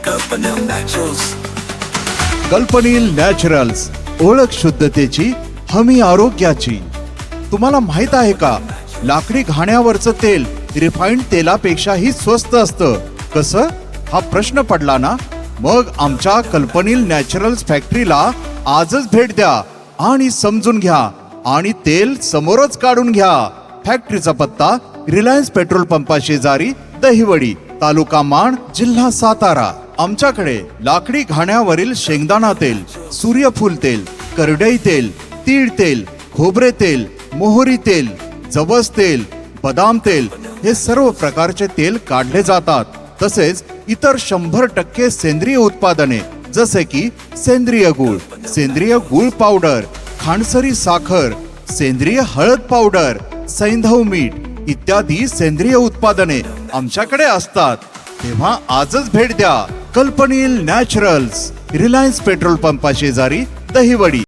कल्पनील Naturals. कल्पनील Naturals, ओळख शुद्धतेची, हमी आरोग्याची. तुम्हाला माहित आहे का, लाकडी घाण्यावरचं तेल रिफाइंड तेलापेक्षाही स्वस्त असतं. कसं? हा प्रश्न पडला ना? मग आमच्या कल्पनील नॅचरल्स फॅक्टरीला आजच भेट द्या आणि समजून घ्या आणि तेल समोरच काढून घ्या. फॅक्टरीचा पत्ता रिलायन्स पेट्रोल पंपा शेजारी, दहिवडी, तालुका माण, जिल्हा सातारा. आमच्याकडे लाकडी घाण्यावरील शेंगदाणा तेल, सूर्यफूल तेल, करडई तेल, तीळ तेल, खोबरे तेल, मोहरी तेल, जवस तेल, बदाम तेल हे सर्व प्रकारचे तेल काढले जातात. तसेच इतर 100% सेंद्रिय उत्पादने जसे की सेंद्रिय गूळ, सेंद्रिय गूळ पावडर, खांडसरी साखर, सेंद्रिय हळद पावडर, सैंधव मीठ इत्यादी सेंद्रिय उत्पादने आमच्याकडे असतात. तेव्हा आजच भेट द्या. कल्पनील नॅचरल्स, रिलायन्स पेट्रोल पंपा शेजारी, दहिवडी.